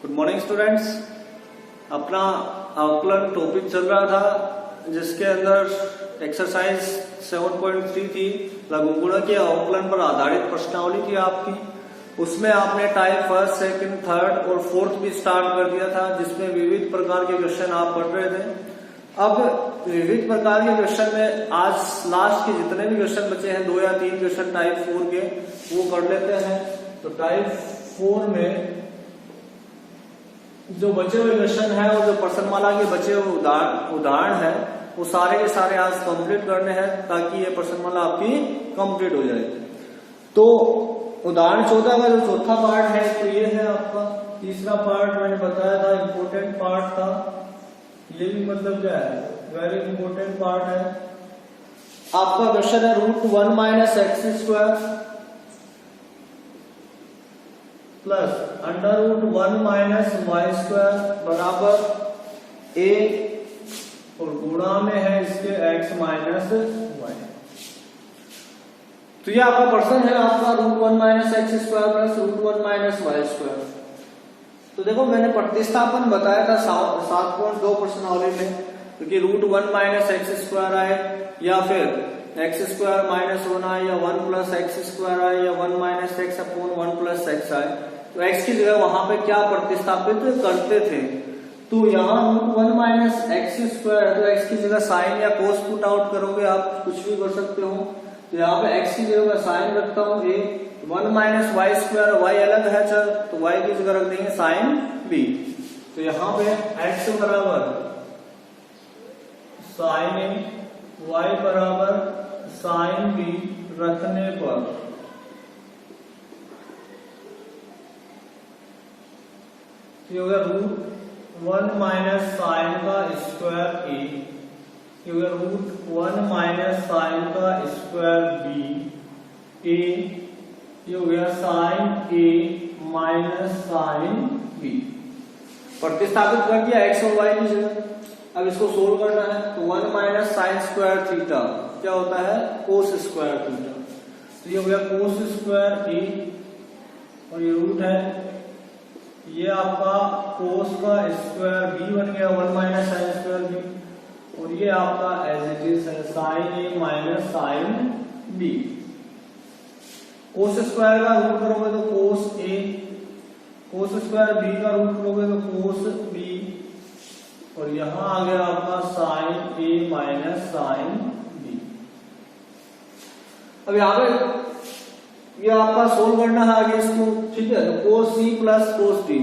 Good morning students. अपना आकलन topic चल रहा था जिसके अंदर एक्सरसाइज 7.3 थी, लघुगुणक के आकलन पर आधारित प्रश्नावली थी आपकी। उसमें आपने टाइप फर्स्ट, सेकंड, थर्ड और फोर्थ भी स्टार्ट कर दिया था, जिसमें विविध प्रकार के क्वेश्चन आप पढ़ रहे थे। अब विविध प्रकार के क्वेश्चन में आज लास्ट के जितने भी क्वेश्चन बचे हैं, 2 या 3 क्वेश्चन टाइप 4 के, वो कर लेते हैं। तो टाइप 4 में जो बचे हुए क्वेश्चन है और जो प्रश्नमाला के बचे हुए उदाहरण है, वो सारे के सारे आज कंप्लीट करने हैं ताकि ये प्रश्नमाला आपकी कंप्लीट हो जाए। तो उदाहरण 14 का जो चौथा पार्ट है तो ये है आपका। तीसरा पार्ट मैंने बताया था इम्पोर्टेंट पार्ट था, ये भी मतलब क्या है, वेरी इंपॉर्टेंट पार्ट है। आपका क्वेश्चन है √1 - x² प्लस √1 - y² बराबर a और गुणा में है इसके x - y। तो ये आपका प्रश्न है आपका √1 - x² प्लस √1 - y²। तो देखो मैंने प्रतिस्थापन बताया था 7.2 प्रश्नावली में, क्योंकि √1 - x² आए या फिर x² - 1 आए या 1 + x² आए या 1 - x/1 + x आए, तो x की जगह वहां पे क्या प्रतिस्थापित करते थे। तो यहाँ √1 - x² है तो x की जगह साइन या कोस पुट आउट करोगे, आप कुछ भी कर सकते हो। तो यहाँ पे x की जगह मैं साइन रखता हूँ a, 1 - y², y अलग है चल, तो y की जगह रख देंगे साइन b। तो यहाँ पे x बराबर साइन a, y बराबर साइन b रखने पर ये हो गया √1 - साइन का स्क्वायर a, ये हो गया √1 - साइन का स्क्वायर b a, ये हो गया sine a minus sine b। प्रतिस्थापित कर दिया x और y की जगह। अब इसको सोल्व करना है तो 1 - साइन स्क्वायर थीटा क्या होता है, कोस स्क्वायर थीटा। तो ये हो गया कोस स्क्वायर a और ये रूट है, ये आपका कोस का स्क्वायर b बन गया 1 - साइन स्क्वायर b, और ये आपका एज इट इज है sine a minus sine b। Cos square का रूट करोगे तो cos a, cos square b का रूट करोगे तो कोस b, और यहां आ गया आपका sine a minus sine b। अब यहां पे ये आपका सोल्व करना है आगे इसको, ठीक है। तो cos c plus cos d,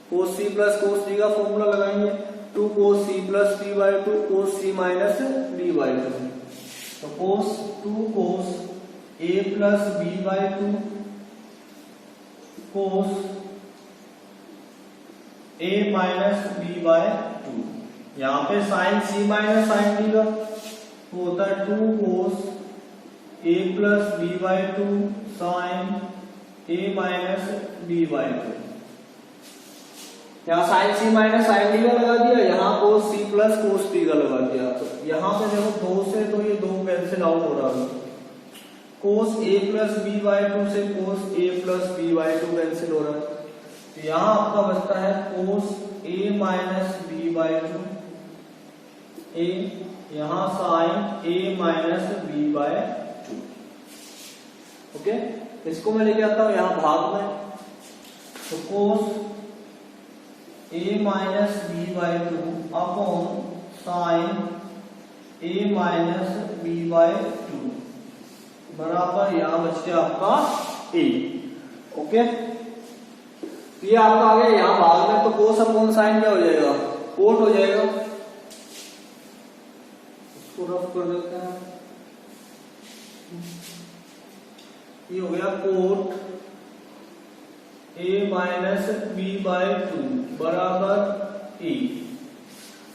cos c plus cos d का फॉर्मूला लगाएंगे, 2 cos c plus d/2 cos c minus d/2। तो cos 2 cos a plus b/2 cos a minus b/2। यहाँ पे sine c minus sine d का होता है 2 cos a plus b/2 sine a minus b/2। यहाँ sine c minus sine d का लगा दिया, यहाँ cos c plus cos d का लगा दिया। तो यहाँ पे देखो 2 से तो ये 2 कैंसिल आउट हो रहा है, cos a प्लस b/2 से cos a plus b/2 cancel हो रहा है। तो यहाँ आपका बचता है cos a minus b/2 a, यहाँ sine a minus b/2। Okay, इसको मैं लेके आता हूं यहां भाग में, तो cos a minus b/2 upon sine a minus b/2 बराबर यहां बच गया आपका a। ओके, तो ये आपका आ गया यहां भाग में, तो cos अपॉन साइन क्या हो जाएगा, कोट हो जाएगा। इसको रफ कर देते हैं, ये हो गया कोट a माइनस b/2 बराबर e।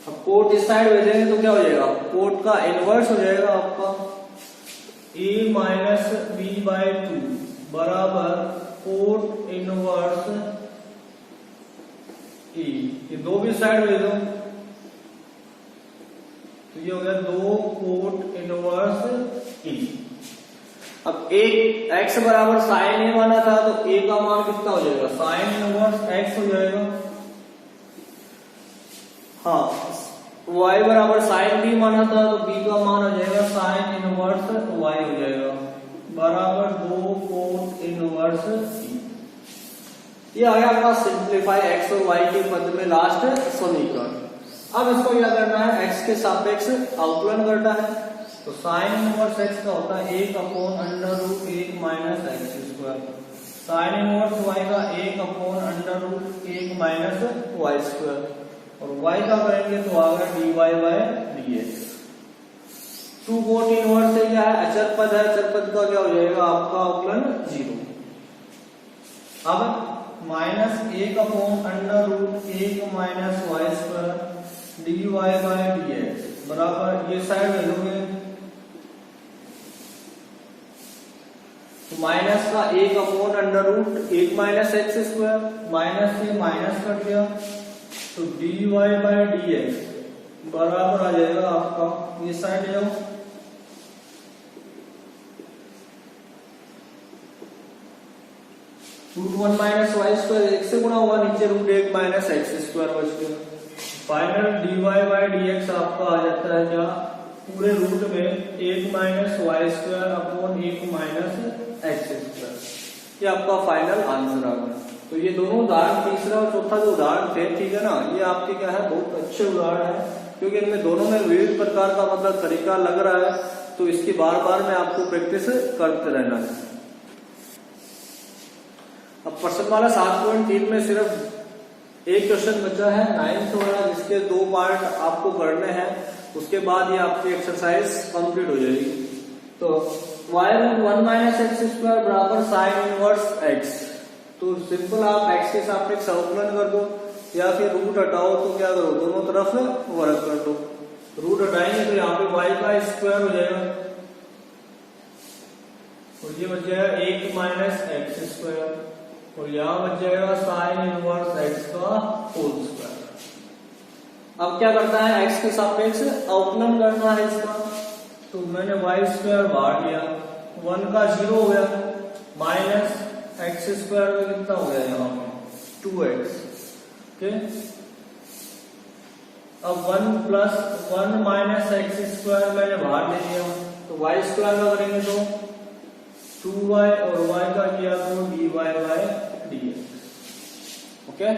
अब कोट इस साइड भेजेंगे तो क्या हो जाएगा, कोट का इनवर्स हो जाएगा आपका a माइनस b/2 बराबर कोट इनवर्स e। ये 2 भी साइड भेजो तो ये हो गया 2 कोट इनवर्स e। अब एक x बराबर साइन ए माना था, तो a का मान कितना हो जाएगा, साइन इनवर्स x हो जाएगा। हाँ, y बराबर साइन b माना था, तो b का मान हो जाएगा साइन इनवर्स y हो जाएगा, बराबर 2 कोस इनवर्स c। ये आ गया आपका सिंप्लीफाई x और y के पद में लास्ट समीकरण। अब इसको क्या करना है, x के सापेक्ष अवकलन करना है। तो साइन इनवर्स x का होता है 1/√1 minus x square, sine inverse y का 1/√1 माइनस वाई स्क्वायर, और y का करेंगे तो आएगा dy/dx। 2 कोट इनवर्स से क्या है, अचर पद है, अचर पद का क्या हो जाएगा आपका अवकलन 0। अब minus 1/√1 minus Y square dy/dx बराबर, ये साइड ले लोगे तो माइनस का 1/√1 माइनस एक्स स्क्वायर, माइनस से माइनस कट गया तो dy/dx बराबर आ जाएगा आपका, ये साइड ले जाओ, √1 माइनस वाई स्क्वायर, एक से गुणा हुआ, नीचे √1 माइनस एक्स स्क्वायर बच गया। फाइनल dy/dx आपका आ जाता है क्या, पूरे रूट में 1 minus Y square upon 1 minus x square. ये आपका फाइनल आंसर आ गया। तो ये दोनों उदाहरण, तीसरा और चौथा जो उदाहरण थे, ठीक है ना, ये आपके क्या है, बहुत अच्छे उदाहरण है, क्योंकि इनमें दोनों में विविध प्रकार का मतलब तरीका लग रहा है, तो इसकी बार बार में आपको प्रैक्टिस करते रहना है। अब प्रश्न वाला 7.3 में सिर्फ एक क्वेश्चन बचा है 9th वाला, जिसके 2 पार्ट आपको करने हैं, उसके बाद ये आपकी एक्सरसाइज कंप्लीट हो जाएगी। तो y√1 माइनस एक्स स्क्वायर बराबर साइन इनवर्स x, तो सिंपल आप x के सापेक्ष अवकलन कर दो, या फिर रूट हटाओ तो क्या करो, दोनों तरफ वर्ग कर दो। रूट हटाएंगे तो यहाँ पे y का स्क्वायर हो जाएगा, और ये बच जाएगा 1 माइनस एक्स स्क्वायर, और यहाँ बच जाएगा साइन इनवर्स x का होल स्क्वायर। अब क्या करता है, x के सापेक्ष अवकलन करना है इसका, तो मैंने वाई स्क्वायर बाहर लिया, 1 का 0 हो गया, माइनस एक्स स्क्वायर में कितना हो गया यहाँ पे 2x। ओके, अब 1 प्लस 1 माइनस एक्स स्क्वायर मैंने बाहर ले लिया, तो वाई स्क्वायर का करेंगे तो 2y, और y का किया तो dy/dx। ओके,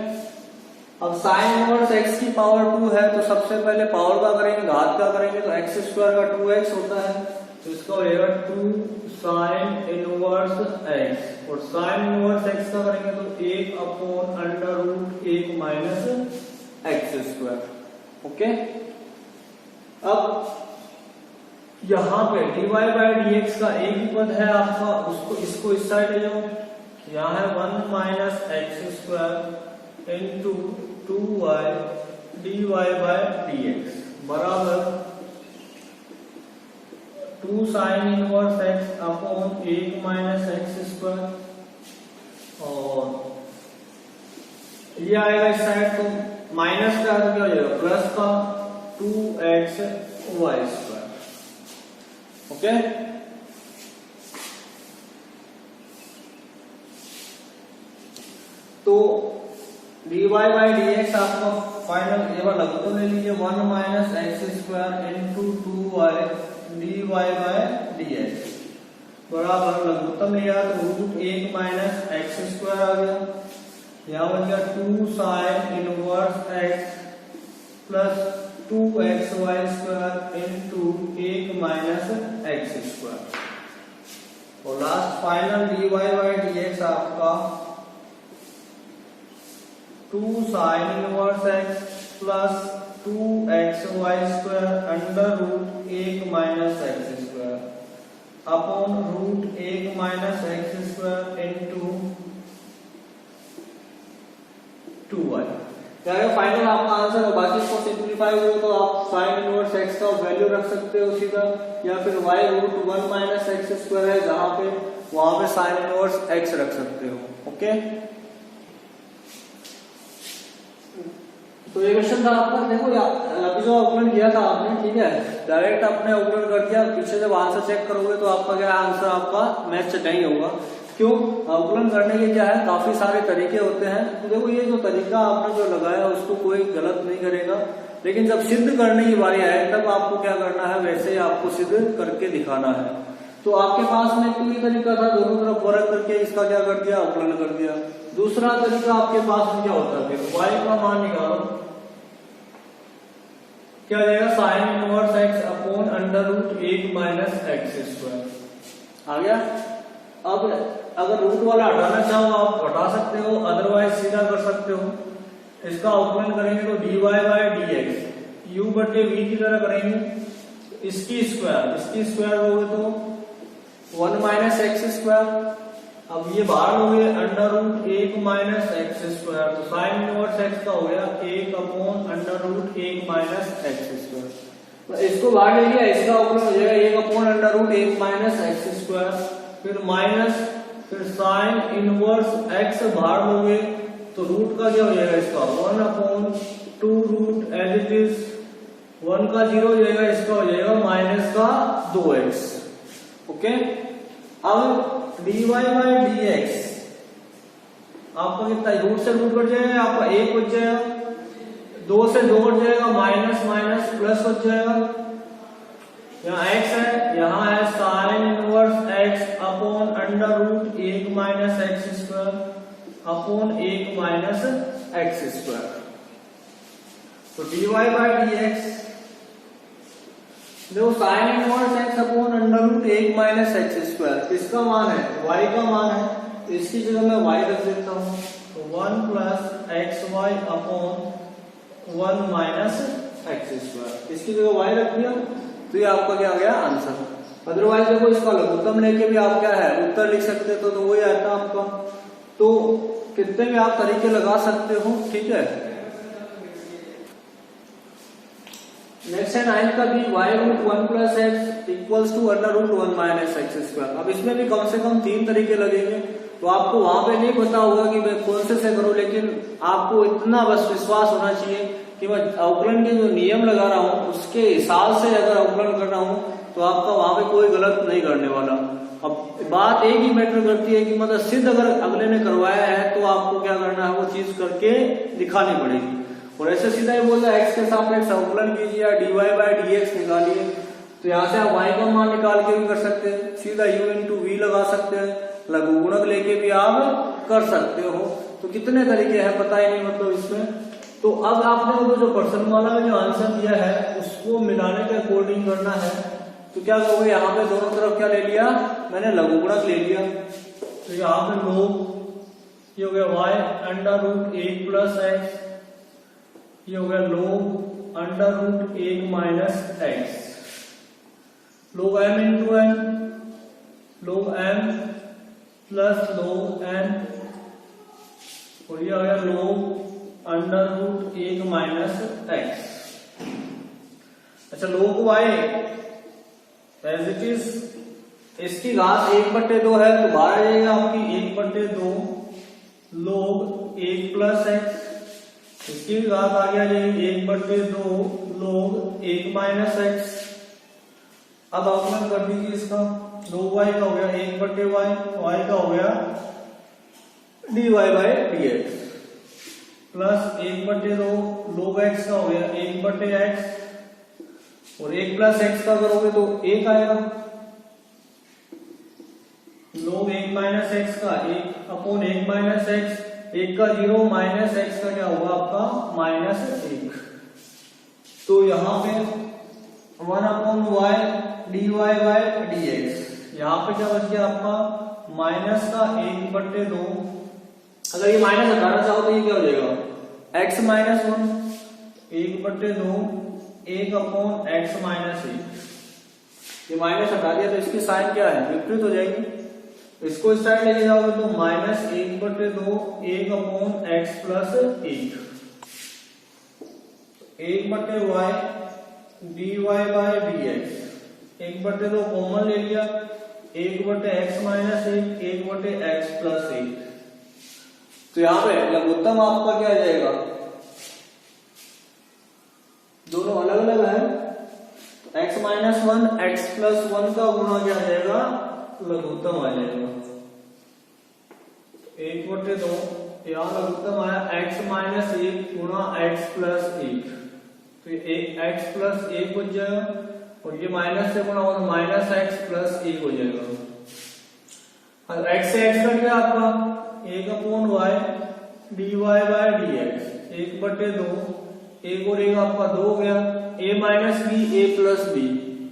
अब साइन इनवर्स x की पावर 2 है, तो सबसे पहले पावर का करेंगे, घात का करेंगे, तो एक्स स्क्वायर का 2x होता है, तो इसका हो जाएगा 2 साइन इनवर्स x, और साइन इनवर्स x का करेंगे तो 1/√1 माइनस एक्स स्क्वायर। ओके, अब यहाँ पे dy/dx का एक ही पद है आपका, उसको इसको इस साइड ले जाओ, यहाँ है 1 minus x square into 2y dy/dx बराबर 2 sign inverse x upon 1 minus x square, और ये आएगा इस साइड, तो माइनस का क्या हो जाएगा, प्लस का 2x y स्क्वायर। ओके, तो dy/dx आपका फाइनल ये वाला लघुत्तम ले लीजिए, 1 minus x square into 2y dy/dx बराबर लघुत्तम लिया तो √1 माइनस एक्स स्क्वायर आ गया, यहाँ बन गया 2 sign inverse x plus 2xy square into 1 minus x square, और लास्ट फाइनल dy/dx आपका 2 sign inverse x plus 2xy square √1 minus x square upon √1 minus x square into 2y। Final आपका answer है। बाकी इसको सिंप्लीफाई हो तो आप sign inverse x का वैल्यू रख सकते हो सीधा, या फिर y√1 माइनस एक्स स्क्वायर है जहां पे, वहां पे साइन इनवर्स x रख सकते हो। ओके, तो ये क्वेश्चन था आपका, देखो अभी जो अवकलन किया था आपने, ठीक है, डायरेक्ट आपने अवकलन कर दिया, पीछे जब आंसर चेक करोगे तो आपका क्या आंसर आपका मैच नहीं होगा। क्यों? अवकलन करने के क्या है काफी सारे तरीके होते हैं। तो देखो ये जो तरीका आपने जो लगाया उसको कोई गलत नहीं करेगा, लेकिन जब सिद्ध करने की बारी आए तब आपको क्या करना है, वैसे ही आपको सिद्ध करके दिखाना है। तो आपके पास में तो ये तरीका था, दोनों तरफ वर्ग करके इसका क्या कर दिया, अवकलन कर दिया। दूसरा तरीका आपके पास में क्या होता है, y का मान निकालो, क्या जाएगा sine inverse x upon under root 1 minus x square. आ गया। अब अगर रूट वाला हटाना चाहो आप हटा सकते हो, अदरवाइज सीधा कर सकते हो। इसका अवकलन करेंगे तो dy बाय dx u बटे v की तरह करेंगे, इसकी स्क्वायर होगे तो 1 माइनस एक्स स्क्वायर। अब ये बाहर हो गए under root 1 minus x square, तो साइन इनवर्स x का हो गया 1 upon under root 1 minus x square. तो इसको बाहर ले लिया, इसका अवकलन हो जाएगा 1 upon under root 1 minus x square, फिर माइनस, फिर साइन इनवर्स x बाहर हो गए तो रूट का क्या हो जाएगा इसका 1 upon 2 root as it is, 1 का 0 हो जाएगा, इसका हो जाएगा माइनस का 2x। ओके। अब dy बाय dx आपका कितना, रूट से रूट कट जाएगा, आपका 1 बच जाएगा, 2 से 2 कट जाएगा, माइनस माइनस प्लस बच जाएगा। यहाँ x है, यहाँ है sine inverse x upon under root 1 minus x square upon 1 minus x square. तो dy बाय dx जो sine inverse x upon under root 1 minus x square किसका मान है, y का मान है, तो इसकी जगह मैं y रख देता हूं, तो 1 plus X Y upon 1 minus x square, इसकी जगह y रख दिया, तो ये आपका क्या आ गया आंसर। अदरवाइज देखो इसका लघुत्तम लेके भी आप क्या है उत्तर लिख सकते तो वही आता आपका। तो कितने भी आप तरीके लगा सकते हो, ठीक है। नेक्स्ट है 9 का भी y root 1 plus X equals to under root 1 minus x square. अब इसमें भी कम से कम 3 तरीके लगेंगे, तो आपको वहां पे नहीं पता होगा कि मैं कौन से करूं, लेकिन आपको इतना बस विश्वास होना चाहिए कि मैं अवकलन के जो नियम लगा रहा हूं उसके हिसाब से अगर अवकलन कर रहा हूं तो आपका वहां पे कोई गलत नहीं करने वाला। अब बात एक ही मैटर करती है कि मतलब सिद्ध अगर अगले ने करवाया है तो आपको क्या करना है, वो चीज करके दिखानी पड़ेगी। और ऐसे सीधा ही बोल रहा है x के सापेक्ष अवकलन कीजिए या dy बाय dx निकालिए, तो यहाँ से आप y का मान निकाल के भी कर सकते हैं, सीधा u इंटू v लगा सकते हैं, लघुगुणक लेके भी आप कर सकते हो। तो कितने तरीके हैं पता ही नहीं मतलब इसमें। तो अब आपने जो पर्सन वाला में जो आंसर दिया है उसको मिलाने के अकॉर्डिंग करना है, तो क्या करोगे, यहाँ पे दोनों तरफ क्या ले लिया मैंने, लघुगुणक ले लिया। तो यहाँ पे लोग ये हो गया y under root 1 plus X, ये हो गया log under root 1 minus X, log m into n, log m plus log n, और ये हो गया log under root 1 minus x. अच्छा लोग y एज इट इज, इसकी घात 1/2 है तो बाहर आ जाएगा आपकी 1/2 लोग 1 प्लस एक्स, इसकी घात आ गया ये 1/2 लोग 1 माइनस एक्स। अब अवकलन कर दीजिए इसका, लोग y का हो गया 1/y, y का हो गया dy बाय dx प्लस 1/2 लोग x का हो गया 1/x, और 1 प्लस एक्स का करोगे तो 1 आएगा, लोग 1 माइनस एक्स का 1 अपॉन 1 माइनस एक्स, 1 का 0 माइनस एक्स का क्या होगा आपका -1। तो यहाँ पे 1 upon y dy by dx, यहाँ पे क्या बच गया आपका माइनस का 1/2। अगर ये माइनस हटाना चाहो तो ये क्या हो जाएगा x minus 1 1/2 1 upon x minus 1। ये माइनस हटा दिया तो इसकी साइन क्या है विपरीत हो जाएगी, इसको इस साइड लेके जाओगे तो minus 1/2 1 upon x plus 1, 1/y dy by dx, 1/2 common ले लिया, 1/x माइनस 1 1/x प्लस 1। तो यहाँ पे लघुत्तम आपका क्या आ जाएगा, दोनों अलग अलग है, x minus one x plus one का गुणा क्या आ जाएगा, लघुत्तम आ जाएगा। 1/2 यहाँ लघुत्तम आया x माइनस 1 गुणा x प्लस 1, तो ये x प्लस 1 बच जाएगा और ये माइनस से गुणा होगा माइनस x प्लस 1 हो जाएगा। और x से x कट गया आपका 1/y dy बाय dx, 1/2 1 और 1 आपका 2 हो गया, a minus b a plus b,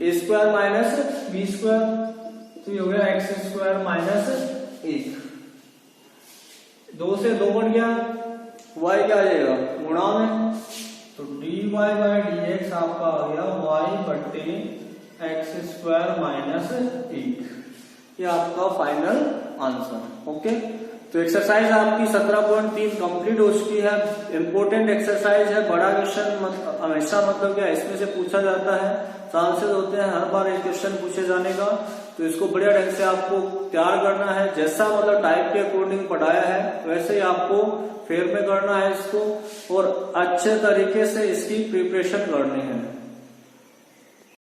a square minus b square, तो ये हो गया x स्क्वायर माइनस 1। 2 से 2 बढ़ गया, y क्या आ जाएगा गुणा में, तो dy बाय dx आपका आ गया y बट्टे एक्स स्क्वायर माइनस 1। ये आपका फाइनल आंसर। ओके, तो एक्सरसाइज आपकी 17.3 कंप्लीट हो चुकी है। इंपॉर्टेंट एक्सरसाइज है, बड़ा क्वेश्चन हमेशा मतलब क्या इसमें से पूछा जाता है, चांसेस होते हैं हर बार एक क्वेश्चन पूछे जाने का, तो इसको बढ़िया ढंग से आपको तैयार करना है। जैसा मतलब टाइप के अकॉर्डिंग पढ़ाया है वैसे ही आपको फेर में करना है इसको, और अच्छे तरीके से इसकी प्रिपरेशन करनी है।